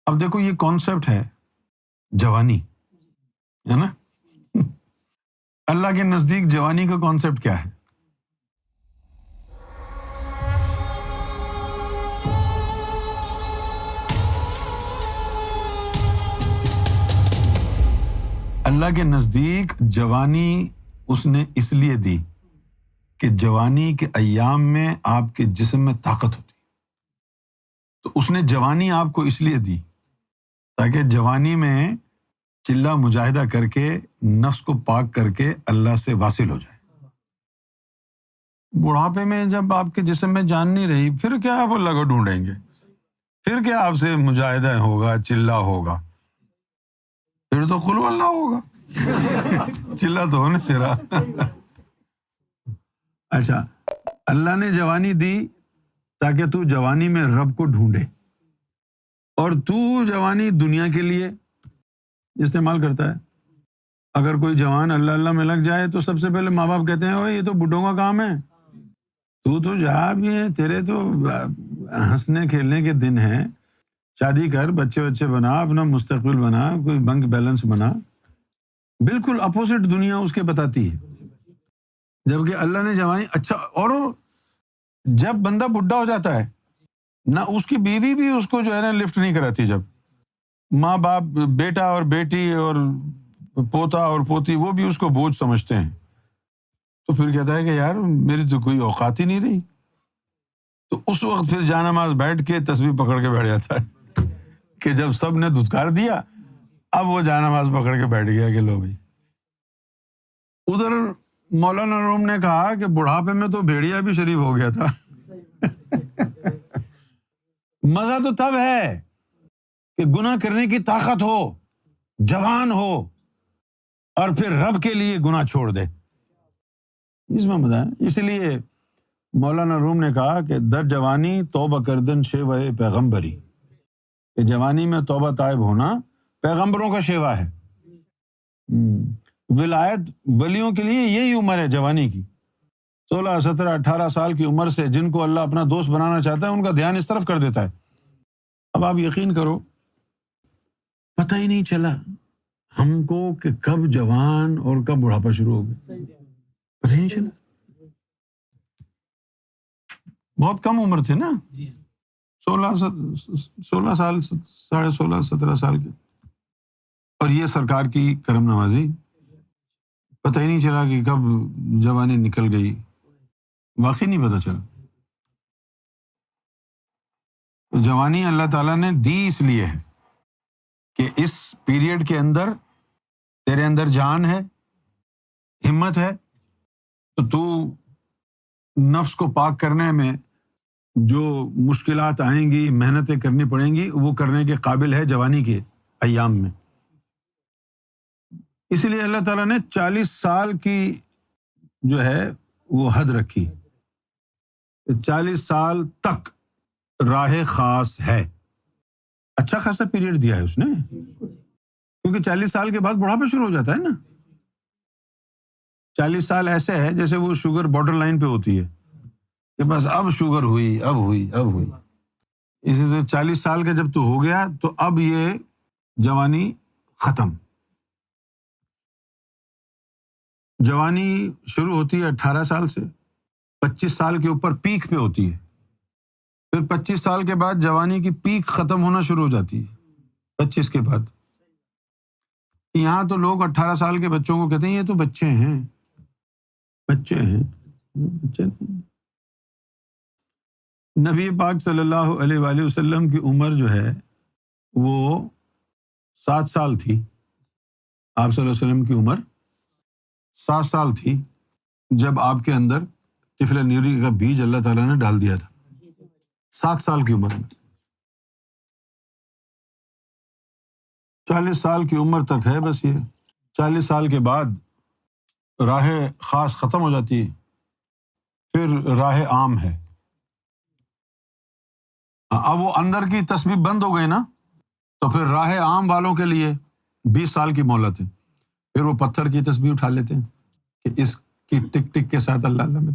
اب دیکھو یہ کانسیپٹ ہے جوانی، ہے نا؟ اللہ کے نزدیک جوانی کا کانسیپٹ کیا ہے؟ اللہ کے نزدیک جوانی اس نے اس لیے دی کہ جوانی کے ایام میں آپ کے جسم میں طاقت ہوتی، تو اس نے جوانی آپ کو اس لیے دی تاکہ جوانی میں چلہ مجاہدہ کر کے نفس کو پاک کر کے اللہ سے واصل ہو جائے۔ بڑھاپے میں جب آپ کے جسم میں جان نہیں رہی، پھر کیا آپ اللہ کو ڈھونڈیں گے؟ پھر کیا آپ سے مجاہدہ ہوگا، چلہ ہوگا؟ پھر تو قل اللہ ہوگا، چلہ تو ہونے سے رہا۔ اچھا، اللہ نے جوانی دی تاکہ تو جوانی میں رب کو ڈھونڈے، اور تو جوانی دنیا کے لیے استعمال کرتا ہے۔ اگر کوئی جوان اللہ اللہ میں لگ جائے تو سب سے پہلے ماں باپ کہتے ہیں اوے یہ تو بڈھوں کا کام ہے، تو جا بھی ہے، تیرے تو ہنسنے کھیلنے کے دن ہیں، شادی کر، بچے بنا، اپنا مستقبل بنا، کوئی بینک بیلنس بنا۔ بالکل اپوزٹ دنیا اس کے بتاتی ہے، جبکہ اللہ نے جوانی اچھا۔ اور جب بندہ بڈھا ہو جاتا ہے نہ، اس کی بیوی بھی اس کو جو ہے نا لفٹ نہیں کراتی، جب ماں باپ، بیٹا اور بیٹی اور پوتا اور پوتی وہ بھی اس کو بوجھ سمجھتے ہیں، تو پھر کہتا ہے کہ یار میری تو کوئی اوقات ہی نہیں رہی، تو اس وقت پھر جانماز بیٹھ کے تسبیح پکڑ کے بیٹھ جاتا ہے کہ جب سب نے دھتکار دیا اب وہ جانماز پکڑ کے بیٹھ گیا کہ لو بھائی۔ ادھر مولانا روم نے کہا کہ بڑھاپے میں تو بھیڑیا بھی شریف ہو گیا تھا۔ مزہ تو تب ہے کہ گناہ کرنے کی طاقت ہو، جوان ہو، اور پھر رب کے لیے گناہ چھوڑ دے، اس میں مزہ ہے۔ اس لیے مولانا روم نے کہا کہ در جوانی توبہ کردن شیوہ پیغمبری، کہ جوانی میں توبہ طائب ہونا پیغمبروں کا شیوا ہے۔ ولایت ولیوں کے لیے یہی عمر ہے جوانی کی، 16، 17، 18 سال کی عمر سے جن کو اللہ اپنا دوست بنانا چاہتا ہے ان کا دھیان اس طرف کر دیتا ہے۔ اب آپ یقین کرو، پتہ ہی نہیں چلا ہم کو کہ کب جوان اور کب بڑھاپا شروع ہو گیا، پتہ ہی نہیں چلا۔ بہت کم عمر تھے نا، 16 سال، 16.5 17 سال کے، اور یہ سرکار کی کرم نوازی، پتہ ہی نہیں چلا کہ کب جوانی نکل گئی، واقعی نہیں پتہ چلا۔ تو جوانی اللہ تعالیٰ نے دی اس لیے ہے کہ اس پیریڈ کے اندر تیرے اندر جان ہے، ہمت ہے، تو نفس کو پاک کرنے میں جو مشکلات آئیں گی، محنتیں کرنی پڑیں گی، وہ کرنے کے قابل ہے جوانی کے ایام میں۔ اس لیے اللہ تعالیٰ نے 40 سال کی جو ہے وہ حد رکھی، 40 سال تک راہ خاص ہے۔ اچھا خاصا پیریڈ دیا ہے اس نے، کیونکہ 40 سال کے بعد بڑھاپا شروع ہو جاتا ہے نا۔ 40 سال ایسے ہے جیسے وہ شوگر بارڈر لائن پہ ہوتی ہے کہ بس اب شوگر ہوئی، اب ہوئی، اب ہوئی۔ اسی طرح 40 سال کا جب تو ہو گیا تو اب یہ جوانی ختم۔ جوانی شروع ہوتی ہے 18 سال سے، 25 سال کے اوپر پیک پہ ہوتی ہے، پھر 25 سال کے بعد جوانی کی پیک ختم ہونا شروع ہو جاتی ہے 25 کے بعد۔ یہاں تو لوگ 18 سال کے بچوں کو کہتے ہیں یہ تو بچے ہیں، بچے ہیں، بچے نہیں۔ نبی پاک صلی اللہ علیہ وآلہ وسلم کی عمر جو ہے وہ 7 سال تھی، آپ صلی اللہ علیہ وسلم کی عمر 7 سال تھی جب آپ کے اندر طفل نیری کا بیج اللہ تعالیٰ نے ڈال دیا تھا، 7 سال کی عمر میں۔ 40 سال کی عمر تک ہے بس یہ، 40 سال کے بعد راہ خاص ختم ہو جاتی ہے، پھر راہ عام ہے۔ اب وہ اندر کی تسبیح بند ہو گئی نا، تو پھر راہ عام والوں کے لیے 20 سال کی مہلت ہے، پھر وہ پتھر کی تسبیح اٹھا لیتے ہیں کہ اس کی ٹک ٹک کے ساتھ اللہ اللہ میں۔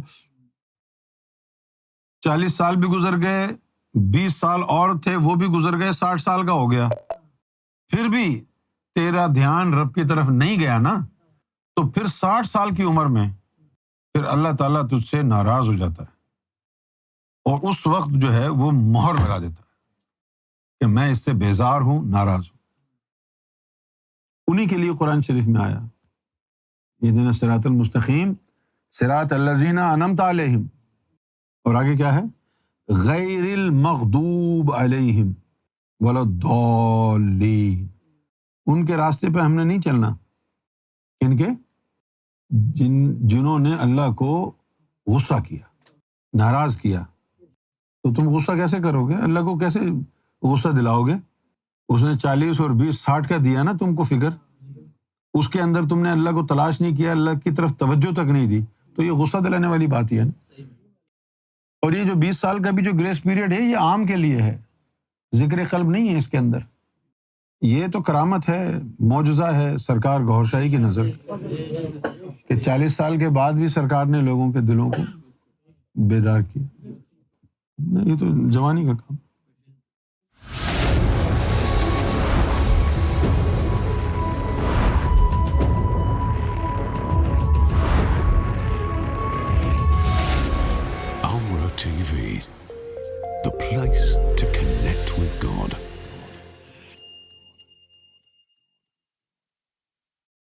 40 سال بھی گزر گئے 20 سال اور تھے وہ بھی گزر گئے، 60 سال کا ہو گیا، پھر بھی تیرا دھیان رب کی طرف نہیں گیا نا، تو پھر 60 سال کی عمر میں پھر اللہ تعالیٰ تجھ سے ناراض ہو جاتا ہے، اور اس وقت جو ہے وہ مہر لگا دیتا ہے کہ میں اس سے بیزار ہوں، ناراض ہوں۔ انہی کے لیے قرآن شریف میں آیا اہدنا الصراط المستقیم صراط الذین انعمت علیہم، اور آگے کیا ہے؟ غیر المغضوب علیہم ولا الضالین۔ ان کے راستے پہ ہم نے نہیں چلنا، ان کے جنہوں نے اللہ کو غصہ کیا، ناراض کیا۔ تو تم غصہ کیسے کرو گے؟ اللہ کو کیسے غصہ دلاؤ گے؟ اس نے 40 اور 20 60 کا دیا نا تم کو فکر، اس کے اندر تم نے اللہ کو تلاش نہیں کیا، اللہ کی طرف توجہ تک نہیں دی، تو یہ غصہ دلانے والی بات ہی ہے نا۔ اور یہ جو 20 سال کا بھی جو گریس پیریڈ ہے یہ عام کے لیے ہے، ذکر قلب نہیں ہے اس کے اندر۔ یہ تو کرامت ہے، معجزہ ہے سرکار گوھر شاہی کی نظر کہ 40 سال کے بعد بھی سرکار نے لوگوں کے دلوں کو بیدار کیا۔ یہ تو جوانی کا کام۔ Amra TV, the place to connect with God.